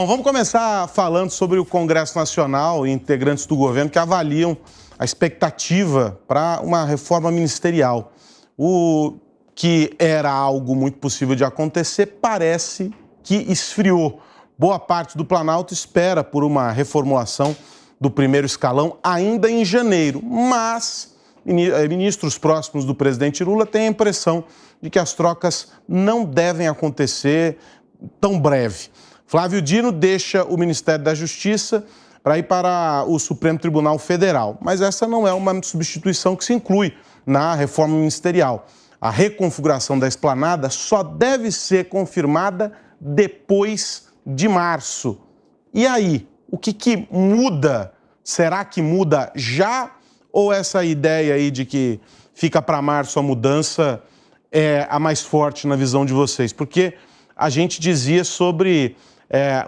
Bom, vamos começar falando sobre o Congresso Nacional e integrantes do governo que avaliam a expectativa para uma reforma ministerial. O que era algo muito possível de acontecer parece que esfriou. Boa parte do Planalto espera por uma reformulação do primeiro escalão ainda em janeiro, mas ministros próximos do presidente Lula têm a impressão de que as trocas não devem acontecer tão breve. Flávio Dino deixa o Ministério da Justiça para ir para o Supremo Tribunal Federal, mas essa não é uma substituição que se inclui na reforma ministerial. A reconfiguração da esplanada só deve ser confirmada depois de março. E aí, o que muda? Será que muda já? Ou essa ideia aí de que fica para março a mudança é a mais forte na visão de vocês? Porque a gente dizia sobre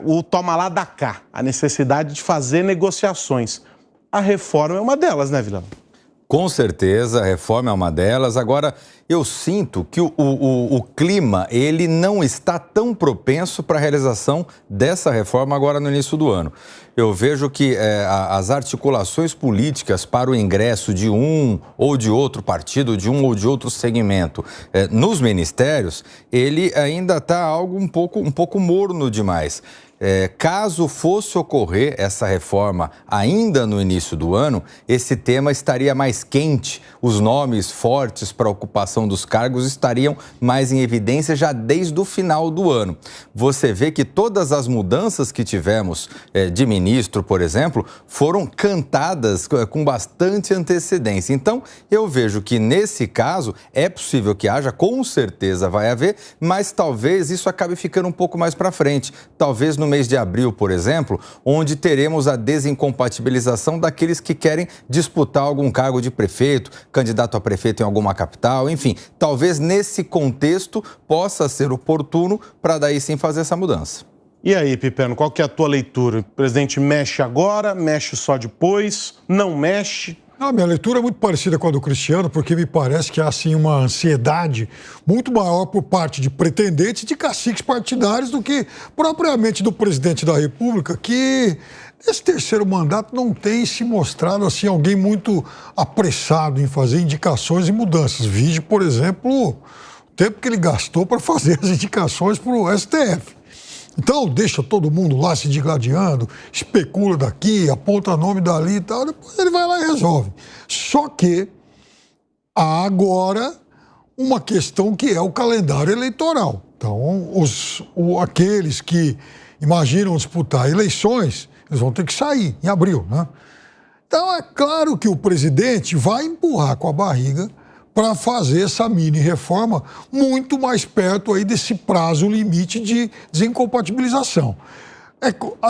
o toma lá da cá, a necessidade de fazer negociações. A reforma é uma delas, né, Vilão? Com certeza, a reforma é uma delas. Agora, eu sinto que o clima, ele não está tão propenso para a realização dessa reforma agora no início do ano. Eu vejo que as articulações políticas para o ingresso de um ou de outro partido, de um ou de outro segmento nos ministérios, ele ainda está algo um pouco morno demais. Caso fosse ocorrer essa reforma ainda no início do ano, esse tema estaria mais quente, os nomes fortes para a ocupação dos cargos estariam mais em evidência já desde o final do ano. Você vê que todas as mudanças que tivemos de ministro, por exemplo, foram cantadas com bastante antecedência. Então, eu vejo que nesse caso é possível que haja, com certeza vai haver, mas talvez isso acabe ficando um pouco mais para frente. Talvez no mês de abril, por exemplo, onde teremos a desincompatibilização daqueles que querem disputar algum cargo de prefeito, candidato a prefeito em alguma capital, enfim, talvez nesse contexto possa ser oportuno para daí sim fazer essa mudança. E aí, Pipeno, qual que é a tua leitura? O presidente mexe agora, mexe só depois, não mexe? A minha leitura é muito parecida com a do Cristiano, porque me parece que há, assim, uma ansiedade muito maior por parte de pretendentes de caciques partidários do que propriamente do presidente da República, que nesse terceiro mandato não tem se mostrado assim, alguém muito apressado em fazer indicações e mudanças. Vide, por exemplo, o tempo que ele gastou para fazer as indicações para o STF. Então, deixa todo mundo lá se digladiando, especula daqui, aponta nome dali e tal, depois ele vai lá e resolve. Só que há agora uma questão que é o calendário eleitoral. Então, aqueles que imaginam disputar eleições, eles vão ter que sair em abril, né? Então, é claro que o presidente vai empurrar com a barriga para fazer essa mini-reforma muito mais perto aí desse prazo limite de desincompatibilização.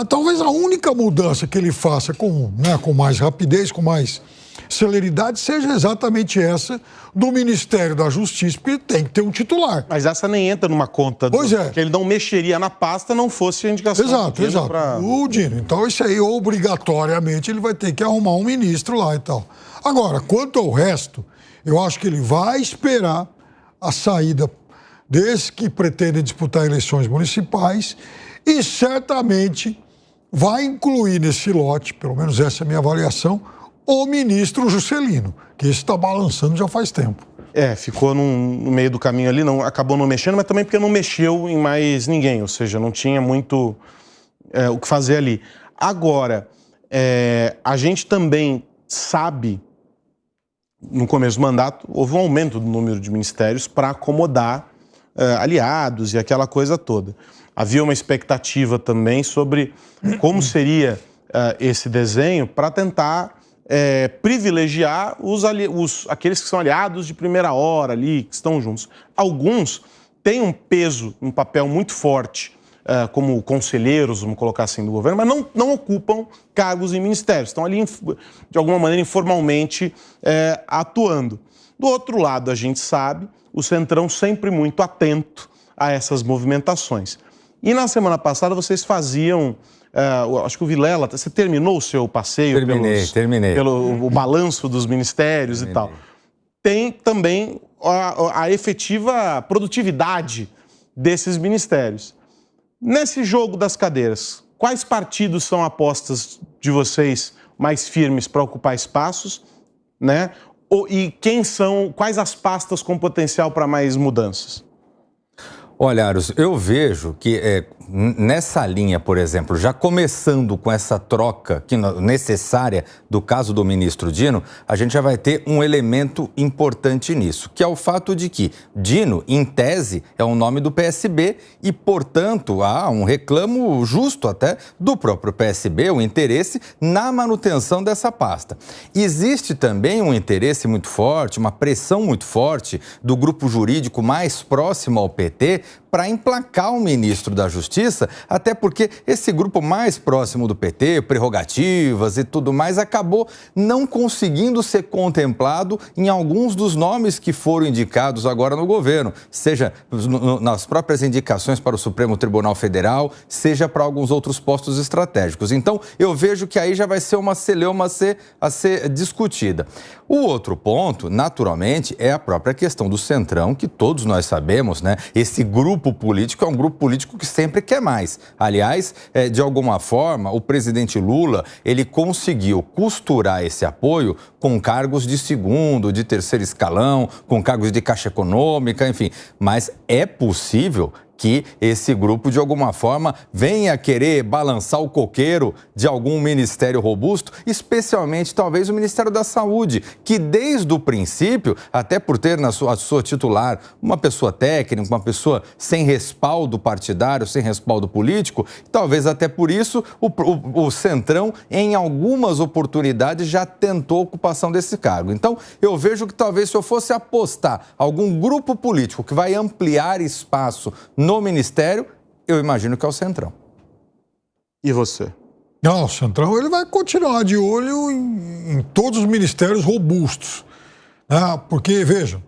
Talvez a única mudança que ele faça com mais rapidez, com mais celeridade, seja exatamente essa do Ministério da Justiça, porque tem que ter um titular. Mas essa nem entra numa conta que ele não mexeria na pasta, não fosse a indicação. Exato. O Dino. Então, isso aí, obrigatoriamente, ele vai ter que arrumar um ministro lá e tal. Agora, quanto ao resto, eu acho que ele vai esperar a saída desses que pretendem disputar eleições municipais e certamente vai incluir nesse lote, pelo menos essa é a minha avaliação, o ministro Juscelino, que esse está balançando já faz tempo. Ficou no meio do caminho ali, acabou não mexendo, mas também porque não mexeu em mais ninguém, ou seja, não tinha muito o que fazer ali. Agora, a gente também sabe, no começo do mandato, houve um aumento do número de ministérios para acomodar aliados e aquela coisa toda. Havia uma expectativa também sobre como seria esse desenho para tentar privilegiar aqueles que são aliados de primeira hora ali, que estão juntos. Alguns têm um peso, um papel muito forte como conselheiros, vamos colocar assim, do governo, mas não ocupam cargos em ministérios, estão ali, de alguma maneira, informalmente atuando. Do outro lado, a gente sabe, o Centrão sempre muito atento a essas movimentações. E na semana passada vocês faziam, acho que o Vilela, você terminou o seu passeio? Terminei. Pelo balanço dos ministérios e tal. Tem também a efetiva produtividade desses ministérios. Nesse jogo das cadeiras, quais partidos são apostas de vocês mais firmes para ocupar espaços, né? E quais as pastas com potencial para mais mudanças? Olha, Aros, eu vejo que nessa linha, por exemplo, já começando com essa troca necessária do caso do ministro Dino, a gente já vai ter um elemento importante nisso, que é o fato de que Dino, em tese, é um nome do PSB e, portanto, há um reclamo justo até do próprio PSB, o interesse na manutenção dessa pasta. Existe também um interesse muito forte, uma pressão muito forte do grupo jurídico mais próximo ao PT para emplacar o ministro da Justiça, até porque esse grupo mais próximo do PT, prerrogativas e tudo mais, acabou não conseguindo ser contemplado em alguns dos nomes que foram indicados agora no governo, seja nas próprias indicações para o Supremo Tribunal Federal, seja para alguns outros postos estratégicos. Então, eu vejo que aí já vai ser uma celeuma a ser discutida. O outro ponto, naturalmente, é a própria questão do Centrão, que todos nós sabemos, né? Esse grupo político é um grupo político que sempre quer mais. Aliás, de alguma forma, o presidente Lula, ele conseguiu costurar esse apoio com cargos de segundo, de terceiro escalão, com cargos de Caixa Econômica, enfim. Mas é possível que esse grupo, de alguma forma, venha querer balançar o coqueiro de algum ministério robusto, especialmente, talvez, o Ministério da Saúde, que desde o princípio, até por ter na sua titular uma pessoa técnica, uma pessoa sem respaldo partidário, sem respaldo político, talvez até por isso o Centrão, em algumas oportunidades, já tentou a ocupação desse cargo. Então, eu vejo que talvez se eu fosse apostar algum grupo político que vai ampliar espaço no Ministério, eu imagino que é o Centrão. E você? Não, o Centrão ele vai continuar de olho em todos os ministérios robustos. Né? Porque, vejam,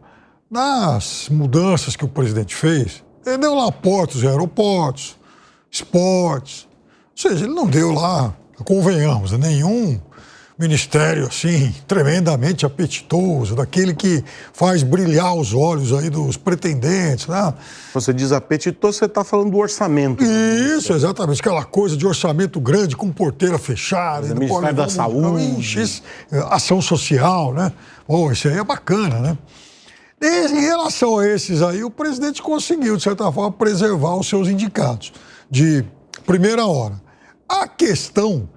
nas mudanças que o presidente fez, ele deu lá portos e aeroportos, esportes. Ou seja, ele não deu lá, convenhamos, nenhum ministério assim, tremendamente apetitoso, daquele que faz brilhar os olhos aí dos pretendentes, né? Você diz apetitoso, você está falando do orçamento. Isso, exatamente, aquela coisa de orçamento grande com porteira fechada. Ministério da Saúde. Ação social, né? Oh, isso aí é bacana, né? E, em relação a esses aí, o presidente conseguiu, de certa forma, preservar os seus indicados de primeira hora. A questão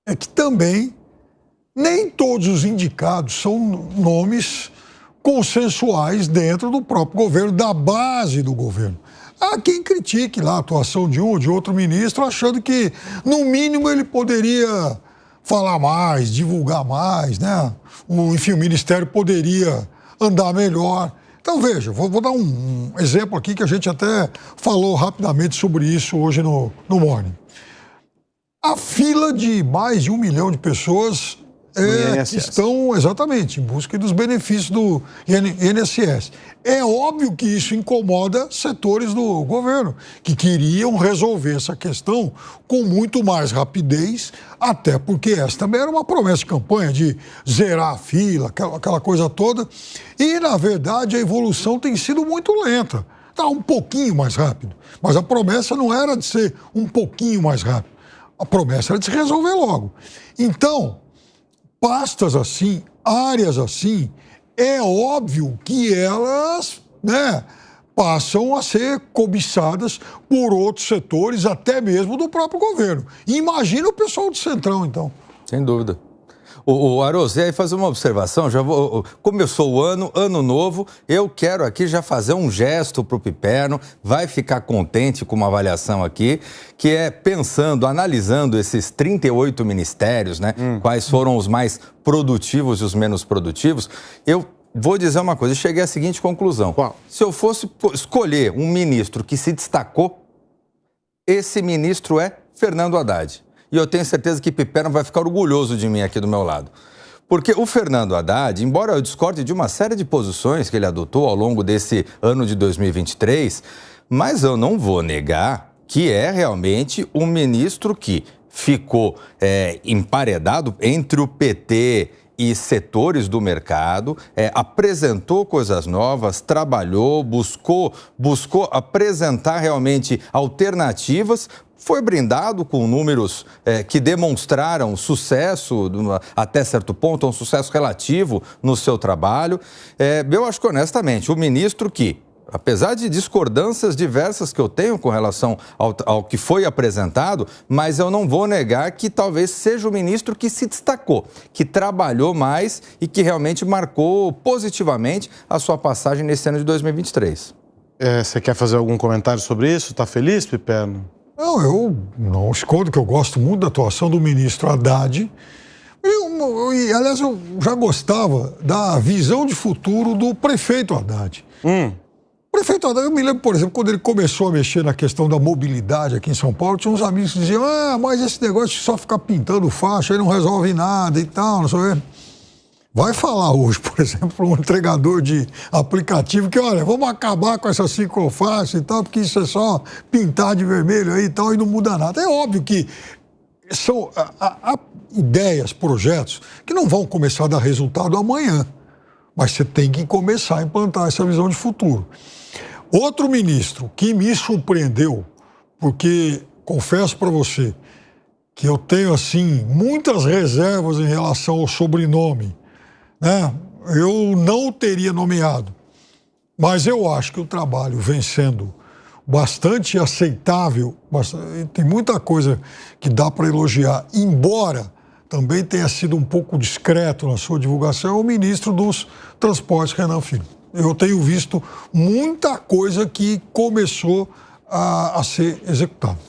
é que também nem todos os indicados são nomes consensuais dentro do próprio governo, da base do governo. Há quem critique lá a atuação de um ou de outro ministro, achando que, no mínimo, ele poderia falar mais, divulgar mais, né? Enfim, o ministério poderia andar melhor. Então, veja, vou dar um exemplo aqui que a gente até falou rapidamente sobre isso hoje no Morning. A fila de mais de 1 milhão de pessoas que estão, exatamente, em busca dos benefícios do INSS. É óbvio que isso incomoda setores do governo, que queriam resolver essa questão com muito mais rapidez, até porque essa também era uma promessa de campanha de zerar a fila, aquela coisa toda. E, na verdade, a evolução tem sido muito lenta. Está um pouquinho mais rápido, mas a promessa não era de ser um pouquinho mais rápido. A promessa era de se resolver logo. Então, pastas assim, áreas assim, é óbvio que elas, né, passam a ser cobiçadas por outros setores, até mesmo do próprio governo. Imagina o pessoal do Centrão, então. Sem dúvida. O Aros, e aí fazer uma observação, já vou, começou o ano novo, eu quero aqui já fazer um gesto para o Piperno, vai ficar contente com uma avaliação aqui, que é pensando, analisando esses 38 ministérios, né, quais foram os mais produtivos e os menos produtivos, eu vou dizer uma coisa, eu cheguei à seguinte conclusão. Qual? Se eu fosse escolher um ministro que se destacou, esse ministro é Fernando Haddad. E eu tenho certeza que Piperno vai ficar orgulhoso de mim aqui do meu lado. Porque o Fernando Haddad, embora eu discorde de uma série de posições que ele adotou ao longo desse ano de 2023, mas eu não vou negar que é realmente um ministro que ficou emparedado entre o PT e setores do mercado, apresentou coisas novas, trabalhou, buscou apresentar realmente alternativas, foi brindado com números que demonstraram sucesso, até certo ponto, um sucesso relativo no seu trabalho. Eu acho que, honestamente, o ministro que, apesar de discordâncias diversas que eu tenho com relação ao que foi apresentado, mas eu não vou negar que talvez seja o ministro que se destacou, que trabalhou mais e que realmente marcou positivamente a sua passagem nesse ano de 2023. Você quer fazer algum comentário sobre isso? Está feliz, Piperno? Não, eu não escondo que eu gosto muito da atuação do ministro Haddad. E, aliás, eu já gostava da visão de futuro do prefeito Haddad. O prefeito Haddad, eu me lembro, por exemplo, quando ele começou a mexer na questão da mobilidade aqui em São Paulo, tinha uns amigos que diziam, mas esse negócio de só ficar pintando faixa aí não resolve nada e tal, não sei o quê. Vai falar hoje, por exemplo, para um entregador de aplicativo que, olha, vamos acabar com essa ciclofaixa e tal, porque isso é só pintar de vermelho aí e tal, e não muda nada. É óbvio que são ideias, projetos, que não vão começar a dar resultado amanhã, mas você tem que começar a implantar essa visão de futuro. Outro ministro que me surpreendeu, porque confesso para você que eu tenho, assim, muitas reservas em relação ao sobrenome, né? Eu não o teria nomeado, mas eu acho que o trabalho vem sendo bastante aceitável, tem muita coisa que dá para elogiar, embora também tenha sido um pouco discreto na sua divulgação, é o ministro dos Transportes, Renan Filho. Eu tenho visto muita coisa que começou a ser executada.